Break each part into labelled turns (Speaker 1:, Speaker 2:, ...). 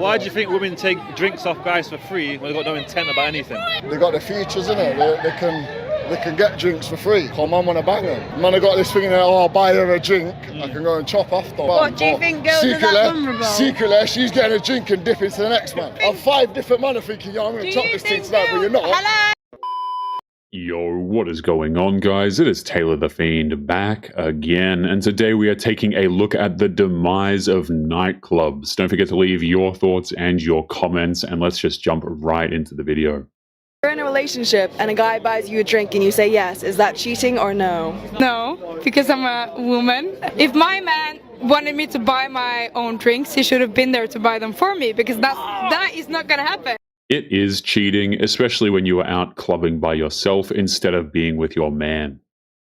Speaker 1: Why do you think women take drinks off guys for free when they've got no intent about anything?
Speaker 2: They got the futures, innit? They can get drinks for free. Come on, wanna bang them. Man, I got this thing in there, oh, I'll buy her a drink. I can go and chop after.
Speaker 3: What do you think girls are that vulnerable?
Speaker 2: Secretly, she's getting a drink and dip into the next man. I'm 5 different men are thinking, yo, I'm gonna chop this thing tonight, but you're not.
Speaker 3: Hello?
Speaker 4: Yo, what is going on, guys? It is Taylor the Fiend back again, and today we are taking a look at the demise of nightclubs. Don't forget to leave your thoughts and your comments, and let's just jump right into the video.
Speaker 5: You're in a relationship and a guy buys you a drink and you say yes. Is that cheating or no?
Speaker 6: No, because I'm a woman. If my man wanted me to buy my own drinks, he should have been there to buy them for me, because that is not gonna happen.
Speaker 4: It is cheating, especially when you are out clubbing by yourself instead of being with your man.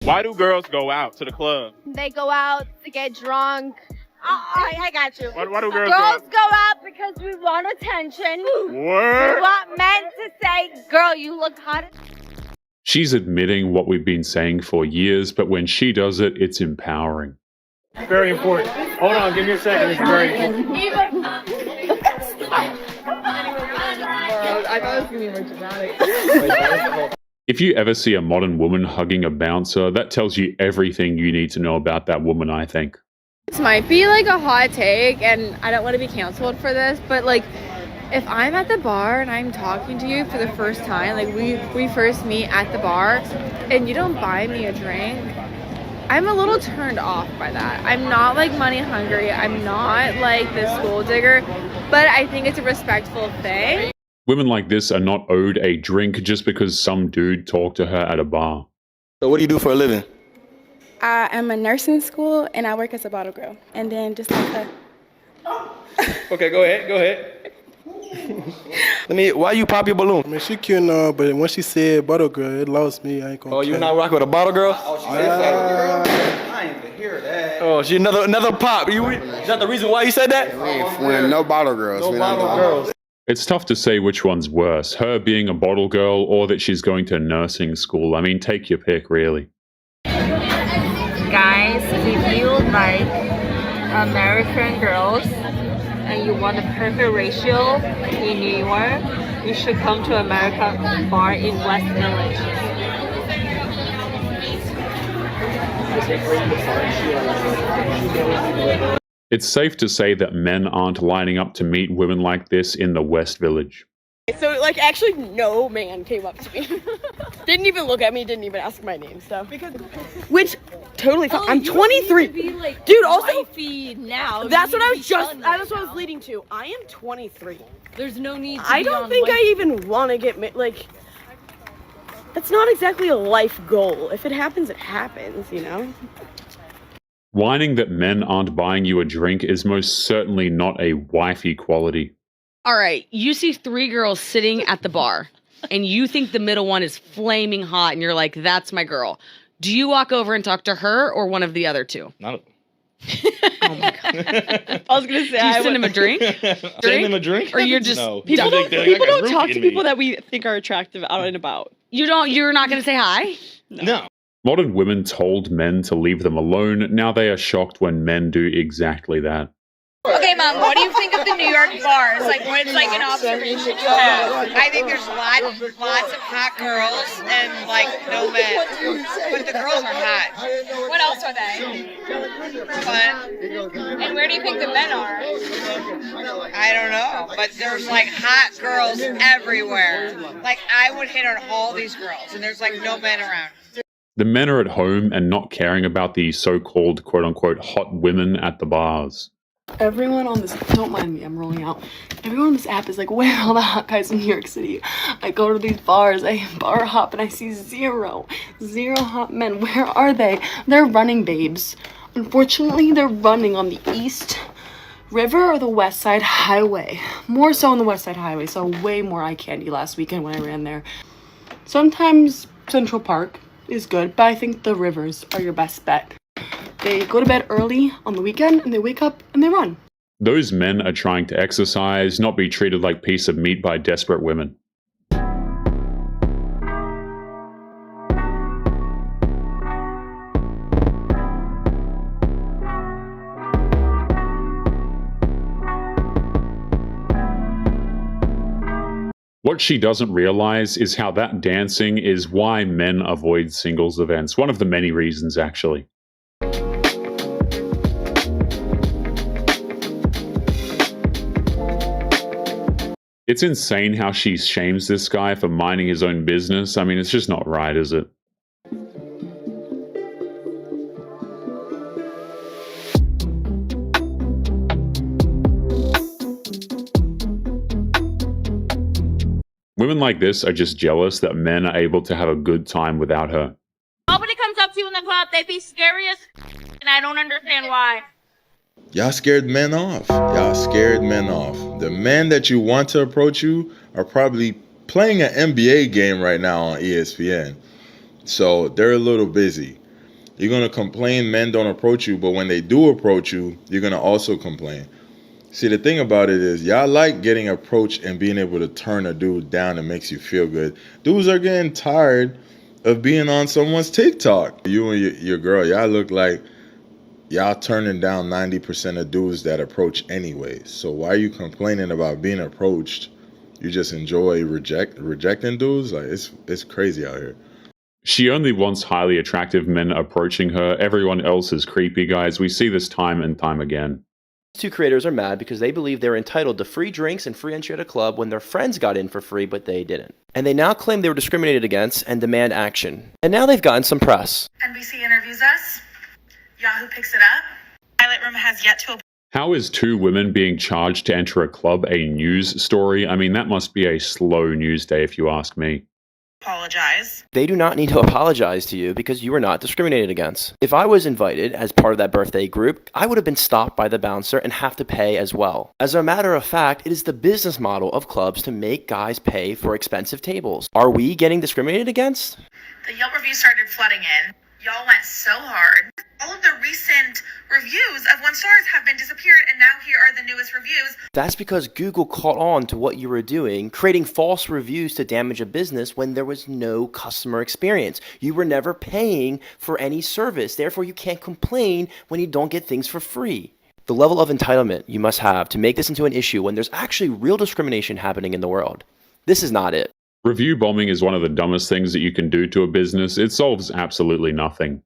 Speaker 7: Why do girls go out to the club?
Speaker 3: They go out to get drunk. I got you.
Speaker 7: Why do girls
Speaker 3: go out because we want attention.
Speaker 7: What?
Speaker 3: We want men to say, girl, you look hot.
Speaker 4: She's admitting what we've been saying for years, but when she does it, it's empowering.
Speaker 7: Very important. Hold on, give me a second. It's very important.
Speaker 5: I thought it was going to be more dramatic.
Speaker 4: If you ever see a modern woman hugging a bouncer, that tells you everything you need to know about that woman, I think.
Speaker 8: This might be like a hot take, and I don't want to be canceled for this, but like, if I'm at the bar and I'm talking to you for the first time, like we first meet at the bar, and you don't buy me a drink, I'm a little turned off by that. I'm not like money hungry, I'm not like this gold digger, but I think it's a respectful thing.
Speaker 4: Women like this are not owed a drink just because some dude talked to her at a bar.
Speaker 9: So what do you do for a living?
Speaker 10: I'm a nurse in school, and I work as a bottle girl. And then just like
Speaker 9: Okay, go ahead. Why you pop your balloon?
Speaker 11: I mean, she cute and all, but when she said bottle girl, it lost me. I ain't gonna.
Speaker 9: Oh, you not rocking with a bottle girl?
Speaker 11: I ain't even hear that.
Speaker 9: Oh, she another pop. Is that the reason why you said that?
Speaker 2: When no bottle girls.
Speaker 9: No bottle girls.
Speaker 4: It's tough to say which one's worse, her being a bottle girl or that she's going to nursing school. I mean, take your pick, really.
Speaker 12: Guys, if you like American girls and you want a perfect ratio in New York, you should come to America Bar in West Village.
Speaker 4: It's safe to say that men aren't lining up to meet women like this in the West Village.
Speaker 5: So, like, actually, no man came up to me. Didn't even look at me, didn't even ask my name, so. Which, totally fine. I'm 23. Dude, also,
Speaker 12: now.
Speaker 5: that's what I was leading to. I am 23.
Speaker 12: There's no need to
Speaker 5: I don't think I even want to get, like, that's not exactly a life goal. If it happens, it happens, you know?
Speaker 4: Whining that men aren't buying you a drink is most certainly not a wifey quality.
Speaker 13: All right, you see 3 girls sitting at the bar, and you think the middle one is flaming hot, and you're like, that's my girl. Do you walk over and talk to her or one of the other 2?
Speaker 7: None of them.
Speaker 13: Oh my God. I was going to say, do you send him a drink?
Speaker 7: Send him a drink?
Speaker 13: Or you're just...
Speaker 7: No.
Speaker 6: People don't talk to people that we think are attractive out and about.
Speaker 13: You're not going to say hi?
Speaker 7: No.
Speaker 4: Modern women told men to leave them alone. Now they are shocked when men do exactly that.
Speaker 3: Okay, Mom, what do you think of the New York bars? Like, what's like an observation you have?
Speaker 14: I think there's lots of hot girls and like no men, but the girls are hot.
Speaker 3: What else are they?
Speaker 14: But
Speaker 3: And where do you think the men are?
Speaker 14: I don't know, but there's like hot girls everywhere. Like I would hit on all these girls, and there's like no men around.
Speaker 4: The men are at home and not caring about the so-called quote-unquote hot women at the bars.
Speaker 5: Everyone on this, don't mind me, I'm rolling out. Everyone on this app is like, where are all the hot guys in New York City? I go to these bars, I bar hop, and I see zero hot men. Where are they? They're running, babes. Unfortunately, they're running on the East River or the West Side Highway. More so on the West Side Highway, so way more eye candy last weekend when I ran there. Sometimes Central Park is good, but I think the rivers are your best bet. They go to bed early on the weekend, and they wake up and they run.
Speaker 4: Those men are trying to exercise, not be treated like piece of meat by desperate women. What she doesn't realize is how that dancing is why men avoid singles events. One of the many reasons, actually. It's insane how she shames this guy for minding his own business. I mean, it's just not right, is it? Women like this are just jealous that men are able to have a good time without her.
Speaker 15: Nobody comes up to you in the club, they be scary as and I don't understand why.
Speaker 16: Y'all scared men off. Y'all scared men off. The men that you want to approach you are probably playing an NBA game right now on ESPN. So they're a little busy. You're going to complain men don't approach you, but when they do approach you, you're going to also complain. See, the thing about it is, y'all like getting approached and being able to turn a dude down and makes you feel good. Dudes are getting tired of being on someone's TikTok. You and your girl, y'all look like y'all turning down 90% of dudes that approach anyway. So why are you complaining about being approached? You just enjoy rejecting dudes? Like, it's crazy out here.
Speaker 4: She only wants highly attractive men approaching her. Everyone else is creepy, guys. We see this time and time again.
Speaker 17: Two creators are mad because they believe they're entitled to free drinks and free entry at a club when their friends got in for free, but they didn't. And they now claim they were discriminated against and demand action. And now they've gotten some press.
Speaker 18: NBC interviews us. Yahoo picks it up. Pilot Room has yet to.
Speaker 4: How is two women being charged to enter a club a news story? I mean, that must be a slow news day if you ask me.
Speaker 18: Apologize.
Speaker 17: They do not need to apologize to you because you were not discriminated against. If I was invited as part of that birthday group, I would have been stopped by the bouncer and have to pay as well. As a matter of fact, it is the business model of clubs to make guys pay for expensive tables. Are we getting discriminated against?
Speaker 18: The Yelp reviews started flooding in. Y'all went so hard. All of the recent reviews of 1 stars have been disappeared, and now here are the newest reviews.
Speaker 17: That's because Google caught on to what you were doing, creating false reviews to damage a business when there was no customer experience. You were never paying for any service, therefore you can't complain when you don't get things for free. The level of entitlement you must have to make this into an issue when there's actually real discrimination happening in the world. This is not it.
Speaker 4: Review bombing is one of the dumbest things that you can do to a business. It solves absolutely nothing.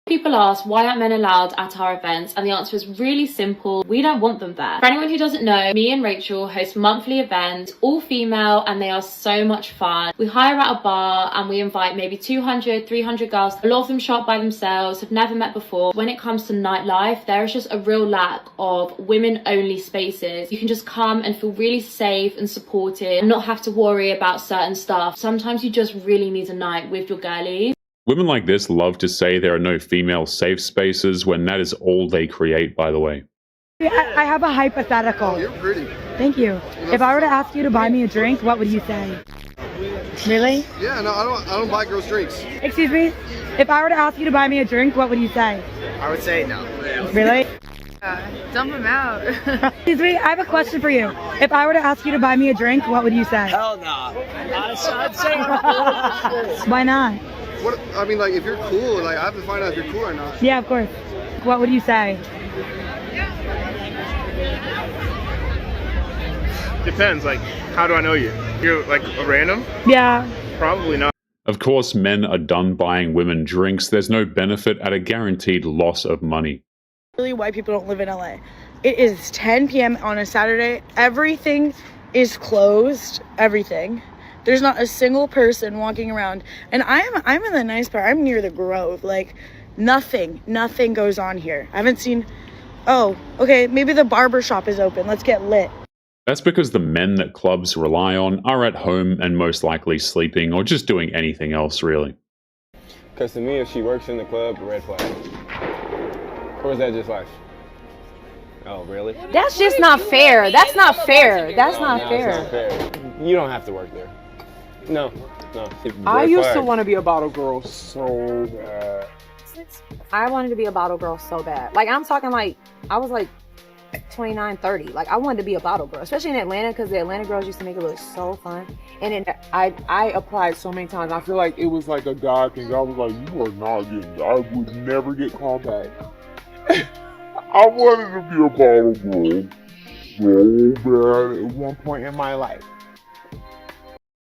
Speaker 19: People ask, why aren't men allowed at our events? And the answer is really simple. We don't want them there. For anyone who doesn't know, me and Rachel host monthly events, all female, and they are so much fun. We hire out a bar and we invite maybe 200, 300 girls. A lot of them shop by themselves, have never met before. When it comes to nightlife, there is just a real lack of women-only spaces. You can just come and feel really safe and supported and not have to worry about certain stuff. Sometimes you just really need a night with your girlies.
Speaker 4: Women like this love to say there are no female safe spaces when that is all they create, by the way.
Speaker 20: I have a hypothetical.
Speaker 2: Oh, you're pretty.
Speaker 20: Thank you. If I were to ask you to buy me a drink, what would you say? Really?
Speaker 2: Yeah, no, I don't buy girls drinks.
Speaker 20: Excuse me? If I were to ask you to buy me a drink, what would you say?
Speaker 14: I would say no.
Speaker 20: Really?
Speaker 8: Dump him out.
Speaker 20: Excuse me, I have a question for you. If I were to ask you to buy me a drink, what would you say?
Speaker 14: Hell no. I'd say
Speaker 20: Why not?
Speaker 2: What I mean, like, if you're cool, like, I have to find out if you're cool or not.
Speaker 20: Yeah, of course. What would you say?
Speaker 7: Depends, like, how do I know you? You're like a random?
Speaker 20: Yeah.
Speaker 7: Probably not.
Speaker 4: Of course, men are done buying women drinks. There's no benefit at a guaranteed loss of money.
Speaker 20: Really, white people don't live in LA. It is 10 p.m. on a Saturday. Everything is closed. Everything. There's not a single person walking around. And I'm in the nice part. I'm near the Grove. Like, nothing goes on here. I haven't seen, oh, okay, maybe the barber shop is open. Let's get lit.
Speaker 4: That's because the men that clubs rely on are at home and most likely sleeping or just doing anything else, really.
Speaker 7: Because to me, if she works in the club, red flag. Or is that just life? Oh, really?
Speaker 21: That's just not fair. That's not fair. That's not fair.
Speaker 7: It's not fair. You don't have to work there. No.
Speaker 22: I used to want to be a bottle girl so bad.
Speaker 21: I wanted to be a bottle girl so bad. Like, I'm talking like, I was like 29, 30. Like, I wanted to be a bottle girl, especially in Atlanta, because the Atlanta girls used to make it look so fun. And then
Speaker 22: I applied so many times. I feel like it was like a God thing. I was like, you are not getting, I would never get called back. I wanted to be a bottle girl so bad at one point in my life.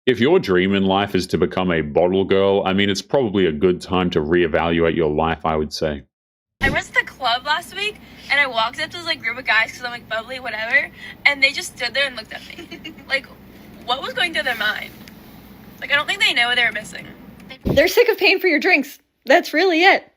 Speaker 4: If your dream in life is to become a bottle girl, I mean, it's probably a good time to reevaluate your life, I would say.
Speaker 5: I went to the club last week and I walked up to this like group of guys because I'm like bubbly, whatever, and they just stood there and looked at me. Like, what was going through their mind? Like, I don't think they know what they were missing.
Speaker 1: They're sick of paying for your drinks. That's really it.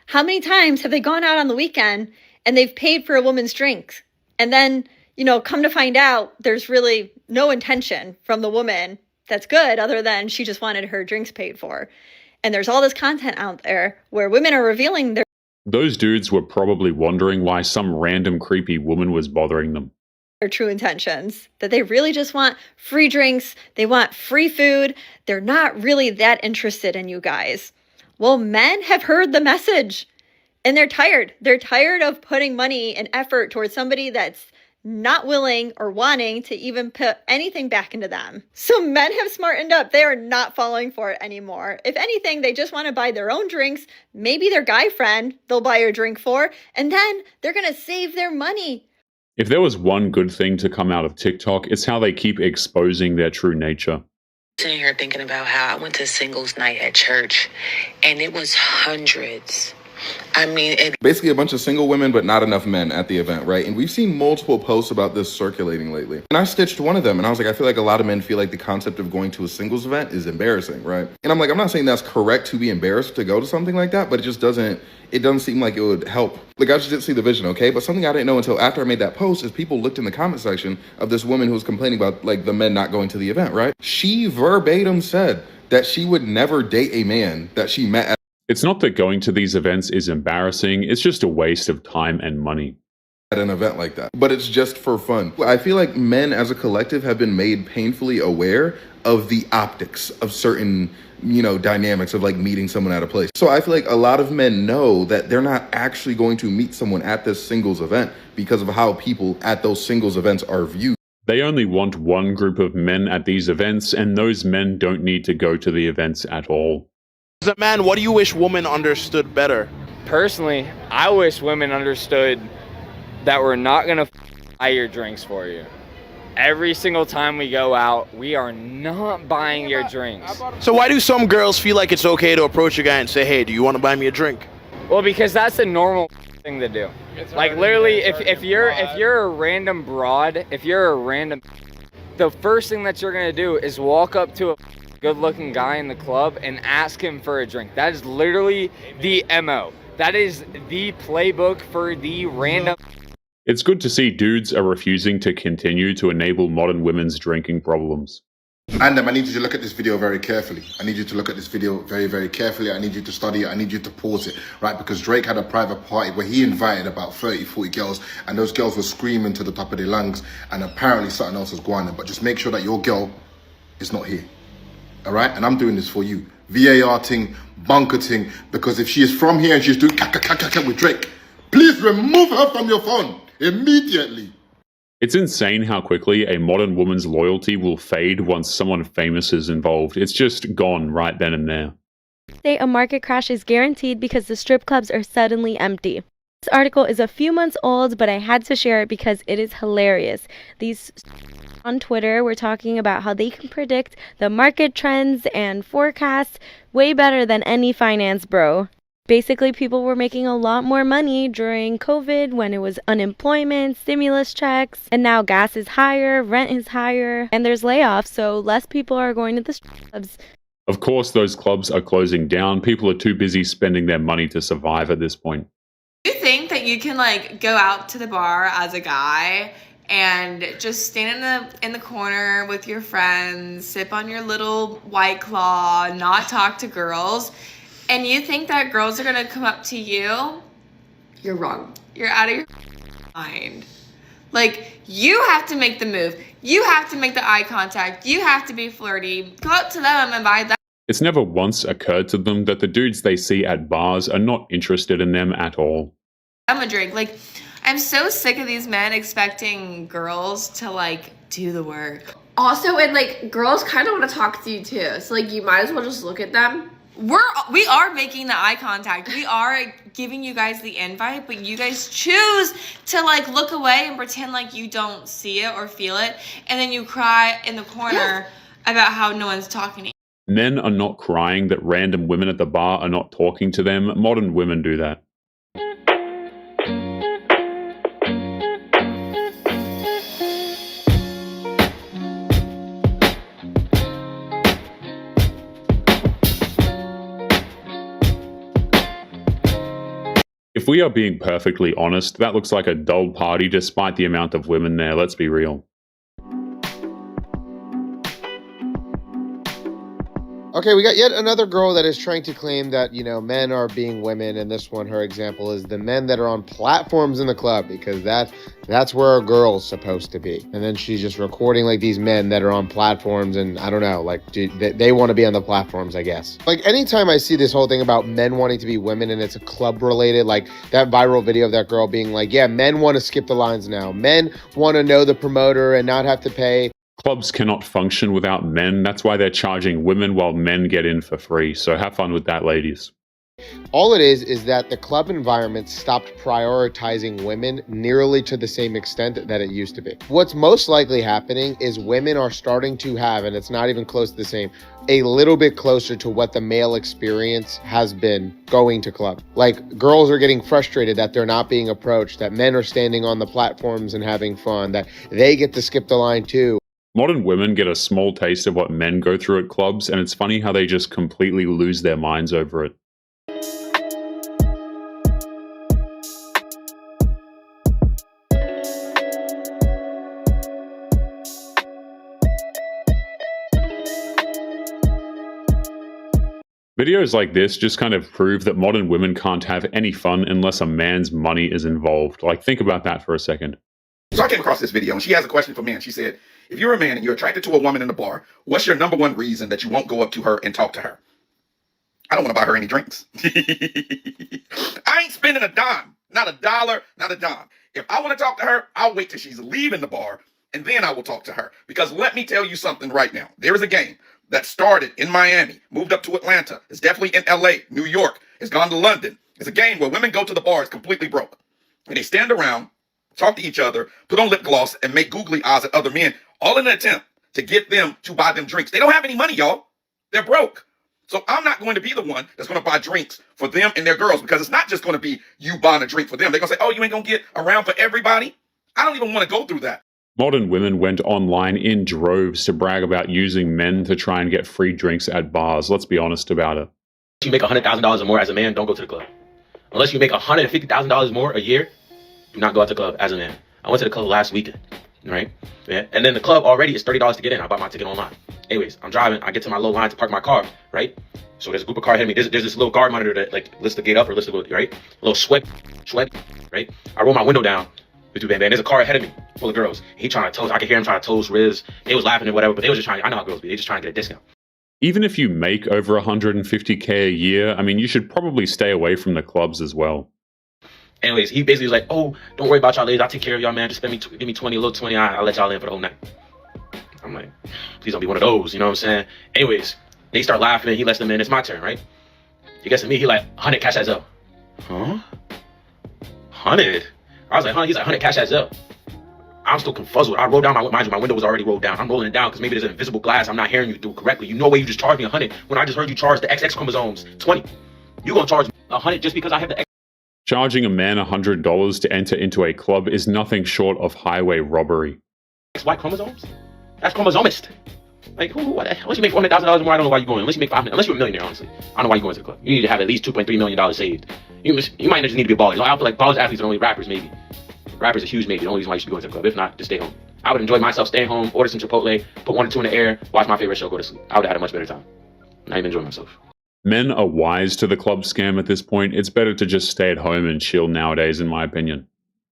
Speaker 1: How many times have they gone out on the weekend and they've paid for a woman's drinks? And then, you know, come to find out there's really no intention from the woman that's good other than she just wanted her drinks paid for. And there's all this content out there where women are revealing their
Speaker 4: Those dudes were probably wondering why some random creepy woman was bothering them.
Speaker 1: true intentions, that they really just want free drinks, they want free food, they're not really that interested in you guys. Well, men have heard the message and they're tired. They're tired of putting money and effort towards somebody that's not willing or wanting to even put anything back into them. So men have smartened up. They are not falling for it anymore. If anything, they just want to buy their own drinks, maybe their guy friend they'll buy a drink for, and then they're going to save their money.
Speaker 4: If there was one good thing to come out of TikTok, it's how they keep exposing their true nature.
Speaker 10: Sitting here thinking about how I went to singles night at church, and it was hundreds. I mean,
Speaker 23: basically a bunch of single women, but not enough men at the event, right? And we've seen multiple posts about this circulating lately. And I stitched one of them, and I was like, I feel like a lot of men feel like the concept of going to a singles event is embarrassing, right? And I'm like, I'm not saying that's correct to be embarrassed to go to something like that, but it doesn't seem like it would help. Like, I just didn't see the vision, okay? But something I didn't know until after I made that post is people looked in the comment section of this woman who was complaining about, like, the men not going to the event, right? She verbatim said that she would never date a man that she met at
Speaker 4: It's not that going to these events is embarrassing, it's just a waste of time and money.
Speaker 23: At an event like that, but it's just for fun. I feel like men as a collective have been made painfully aware of the optics of certain, dynamics of like meeting someone at a place. So I feel like a lot of men know that they're not actually going to meet someone at this singles event because of how people at those singles events are viewed.
Speaker 4: They only want one group of men at these events, and those men don't need to go to the events at all.
Speaker 24: As a man, what do you wish women understood better?
Speaker 25: Personally, I wish women understood that we're not going to buy your drinks for you. Every single time we go out, we are not buying your drinks.
Speaker 24: So why do some girls feel like it's okay to approach a guy and say, hey, do you want to buy me a drink?
Speaker 25: Well, because that's a normal thing to do. Like literally, if you're a random broad, the first thing that you're going to do is walk up to a good-looking guy in the club and ask him for a drink. That is literally the MO. That is the playbook for the random.
Speaker 4: It's good to see dudes are refusing to continue to enable modern women's drinking problems.
Speaker 2: And I need you to look at this video very carefully. I need you to look at this video very, very carefully. I need you to study it. I need you to pause it, right? Because Drake had a private party where he invited about 30, 40 girls, and those girls were screaming to the top of their lungs, and apparently something else was going on. But just make sure that your girl is not here. All right, and I'm doing this for you. VAR ting, bunker ting, because if she is from here and she's doing with Drake, please remove her from your phone immediately.
Speaker 4: It's insane how quickly a modern woman's loyalty will fade once someone famous is involved. It's just gone right then and there.
Speaker 26: Say a market crash is guaranteed because the strip clubs are suddenly empty. This article is a few months old, but I had to share it because it is hilarious. These on Twitter were talking about how they can predict the market trends and forecasts way better than any finance bro. Basically, people were making a lot more money during COVID when it was unemployment, stimulus checks, and now gas is higher, rent is higher, and there's layoffs, so less people are going to the strip clubs.
Speaker 4: Of course, those clubs are closing down. People are too busy spending their money to survive at this point.
Speaker 5: Do you think that you can go out to the bar as a guy and just stand in the corner with your friends, sip on your little White Claw, not talk to girls, and you think that girls are gonna come up to you? You're wrong. You're out of your mind. You have to make the move. You have to make the eye contact. You have to be flirty. Go up to them and buy that.
Speaker 4: It's never once occurred to them that the dudes they see at bars are not interested in them at all.
Speaker 5: I'm a drink. I'm so sick of these men expecting girls to do the work.
Speaker 8: Also, and girls kind of want to talk to you too. So you might as well just look at them.
Speaker 5: We are making the eye contact. We are giving you guys the invite, but you guys choose to look away and pretend like you don't see it or feel it, and then you cry in the corner about how no one's talking to you.
Speaker 4: Men are not crying that random women at the bar are not talking to them. Modern women do that. If we are being perfectly honest, that looks like a dull party despite the amount of women there, let's be real.
Speaker 3: Okay, we got yet another girl that is trying to claim that, you know, men are being women, and this one, her example is the men that are on platforms in the club, because that's where a girl's supposed to be. And then she's just recording like these men that are on platforms, and I don't know, like they want to be on the platforms, I guess. Like anytime I see this whole thing about men wanting to be women and it's a club related, like that viral video of that girl being like, yeah, men want to skip the lines now. Men want to know the promoter and not have to pay.
Speaker 4: Clubs cannot function without men. That's why they're charging women while men get in for free. So have fun with that, ladies.
Speaker 3: All it is that the club environment stopped prioritizing women nearly to the same extent that it used to be. What's most likely happening is women are starting to have, and it's not even close to the same, a little bit closer to what the male experience has been going to club. Like girls are getting frustrated that they're not being approached, that men are standing on the platforms and having fun, that they get to skip the line too.
Speaker 4: Modern women get a small taste of what men go through at clubs, and it's funny how they just completely lose their minds over it. Videos like this just kind of prove that modern women can't have any fun unless a man's money is involved. Like, think about that for a second.
Speaker 6: So I came across this video, and she has a question for men. She said, if you're a man and you're attracted to a woman in the bar, what's your number one reason that you won't go up to her and talk to her? I don't want to buy her any drinks. I ain't spending a dime. Not a dollar, not a dime. If I want to talk to her, I'll wait till she's leaving the bar, and then I will talk to her. Because let me tell you something right now. There is a game that started in Miami, moved up to Atlanta. It's definitely in LA, New York. It's gone to London. It's a game where women go to the bars completely broke. And they stand around, talk to each other, put on lip gloss, and make googly eyes at other men, all in an attempt to get them to buy them drinks. They don't have any money, y'all. They're broke. So I'm not going to be the one that's going to buy drinks for them and their girls, because it's not just going to be you buying a drink for them. They're going to say, oh, you ain't going to get around for everybody? I don't even want to go through that.
Speaker 4: Modern women went online in droves to brag about using men to try and get free drinks at bars. Let's be honest about it.
Speaker 9: If you make $100,000 or more as a man, don't go to the club. Unless you make $150,000 more a year, do not go out to the club as a man. I went to the club last weekend, right? Yeah. And then the club already is $30 to get in. I bought my ticket online. Anyways, I'm driving. I get to my little line to park my car, right? So there's a group of car ahead of me. There's this little guard monitor that like lifts the gate up or lifts the gate, right? A little sweat, right? I roll my window down. There's a car ahead of me full of girls. He trying to toast. I could hear him trying to toast Riz. They was laughing and whatever, but they was just trying. I know how girls be. They just trying to get a discount.
Speaker 4: Even if you make over $150K a year, I mean, you should probably stay away from the clubs as well.
Speaker 9: Anyways, he basically was like, oh, don't worry about y'all ladies. I'll take care of y'all, man. Just give me 20, a little 20. I'll let y'all in for the whole night. I'm like, please don't be one of those. You know what I'm saying? Anyways, they start laughing. He lets them in. It's my turn, right? He gets to me. He like, 100 cash as up. Huh? 100? I was like, he's like, 100 cash as up. I'm still confuzzled. I rolled down mind you, my window was already rolled down. I'm rolling it down because maybe there's an invisible glass I'm not hearing you through correctly. You know where you just charged me 100 when I just heard you charge the XX chromosomes 20. You gonna charge me 100 just because I have the X?
Speaker 4: Charging a man $100 to enter into a club is nothing short of highway robbery.
Speaker 9: XY chromosomes? That's chromosomist. Like, unless you make $400,000 more, I don't know why you're going. Unless you make $500,000, unless you're a millionaire, honestly. I don't know why you're going to the club. You need to have at least $2.3 million saved. You might just need to be a baller. I feel like ballers athletes are only rappers, maybe. Rappers are huge, maybe. The only reason why you should be going to the club. If not, just stay home. I would enjoy myself staying home, order some Chipotle, put 1 or 2 in the air, watch my favorite show, go to sleep. I would have had a much better time. Not even enjoy myself.
Speaker 4: Men are wise to the club scam at this point. It's better to just stay at home and chill nowadays, in my opinion.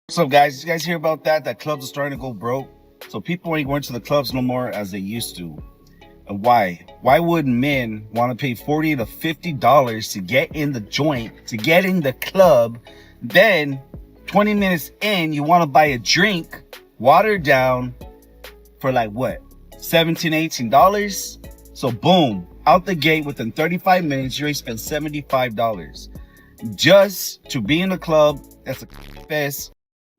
Speaker 11: What's up, guys? Did you guys hear about that? That clubs are starting to go broke. So people ain't going to the clubs no more as they used to. And why? Why would men want to pay $40 to $50 to get in the joint, to get in the club? Then 20 minutes in, you want to buy a drink, watered down, for like what? $17, $18? So boom, out the gate within 35 minutes, you already spent $75 just to be in the club. That's a fest.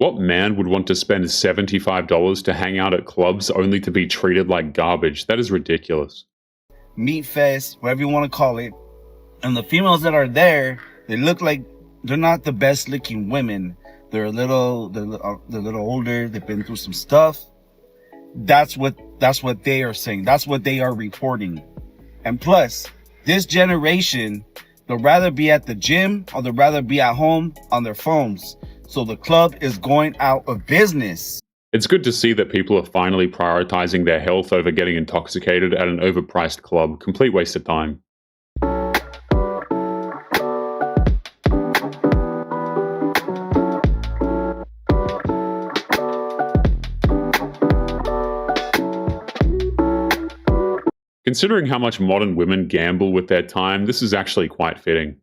Speaker 4: What man would want to spend $75 to hang out at clubs only to be treated like garbage? That is ridiculous.
Speaker 11: Meat fest, whatever you want to call it. And the females that are there, they look like they're not the best looking women. They're a little older. They've been through some stuff. That's what they are saying. That's what they are reporting. And plus, this generation, they'll rather be at the gym or they'll rather be at home on their phones. So the club is going out of business.
Speaker 4: It's good to see that people are finally prioritizing their health over getting intoxicated at an overpriced club. Complete waste of time. Considering how much modern women gamble with their time, this is actually quite fitting.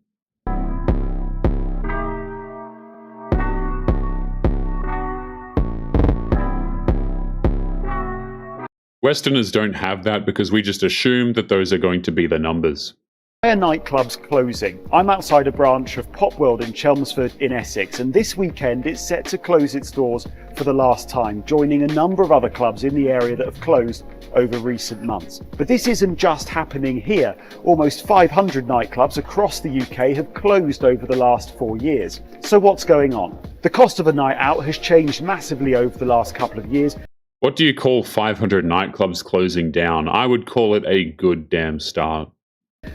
Speaker 4: Westerners don't have that because we just assume that those are going to be the numbers.
Speaker 12: Why are nightclubs closing? I'm outside a branch of Pop World in Chelmsford in Essex, and this weekend it's set to close its doors for the last time, joining a number of other clubs in the area that have closed over recent months. But this isn't just happening here. Almost 500 nightclubs across the UK have closed over the last 4 years. So what's going on? The cost of a night out has changed massively over the last couple of years.
Speaker 4: What do you call 500 nightclubs closing down? I would call it a good damn start.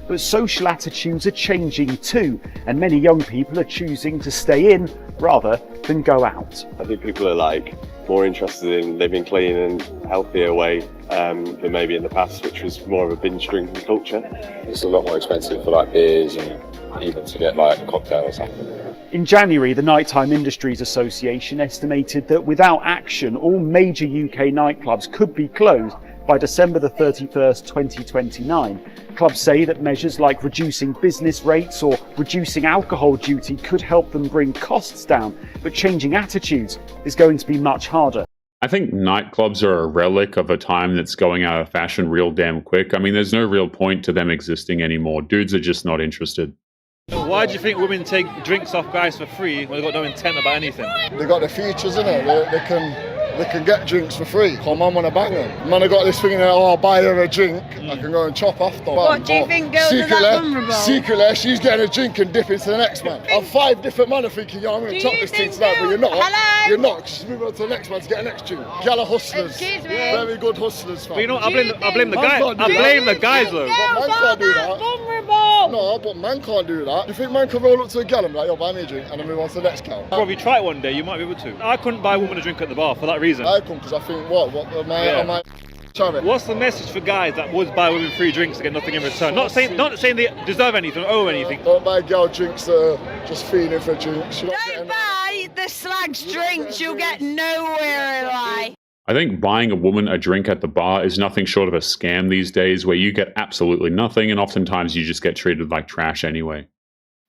Speaker 12: But social attitudes are changing too, and many young people are choosing to stay in rather than go out.
Speaker 13: I think people are more interested in living clean and healthier way than maybe in the past, which was more of a binge drinking culture. It's a lot more expensive for beers and even to get cocktails.
Speaker 12: In January, the Nighttime Industries Association estimated that without action, all major UK nightclubs could be closed by December the 31st, 2029. Clubs say that measures like reducing business rates or reducing alcohol duty could help them bring costs down, but changing attitudes is going to be much harder.
Speaker 4: I think nightclubs are a relic of a time that's going out of fashion real damn quick. I mean, there's no real point to them existing anymore. Dudes are just not interested.
Speaker 15: Why do you think women take drinks off guys for free when they've got no intent about anything?
Speaker 16: They got the features, innit? They can get drinks for free. Come on, wanna bang them. Man, I got this thing in there, I'll buy her a drink. I can go and chop off the
Speaker 14: What do you think girls are that vulnerable?
Speaker 16: Secretly, she's getting a drink and dip into the next man. I've 5 different men are thinking, I'm going to chop this thing tonight, but you're not.
Speaker 14: Hello?
Speaker 16: You're not, because she's moving on to the next man to get the next drink. Gala hustlers.
Speaker 14: Excuse me.
Speaker 16: Very good hustlers, fam.
Speaker 15: But you know what, I blame the guys. I blame the guys though.
Speaker 16: But man can't do that.
Speaker 14: Vulnerable.
Speaker 16: No, but man can't do that. You think man can roll up to a gal and be like, yo, buy me a drink, and then move on to the next gal?
Speaker 15: Bro, if you try it one day, you might be able to. I couldn't buy a woman a drink at the bar for that reason.
Speaker 16: I couldn't, because I think, what am I
Speaker 15: What's the message for guys that would buy women free drinks to get nothing in return? Not saying they deserve anything or owe anything.
Speaker 16: Don't buy girl drinks that are just feeding for drinks.
Speaker 14: Don't buy the slag's drinks, you'll get nowhere in life.
Speaker 4: I think buying a woman a drink at the bar is nothing short of a scam these days, where you get absolutely nothing and oftentimes you just get treated like trash anyway.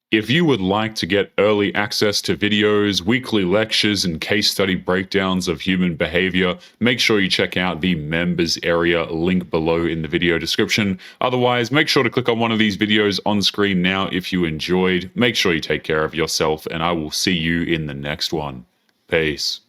Speaker 4: If you would like to get early access to videos, weekly lectures, and case study breakdowns of human behavior, make sure you check out the members area link below in the video description. Otherwise, make sure to click on one of these videos on screen now if you enjoyed. Make sure you take care of yourself, and I will see you in the next one. Peace.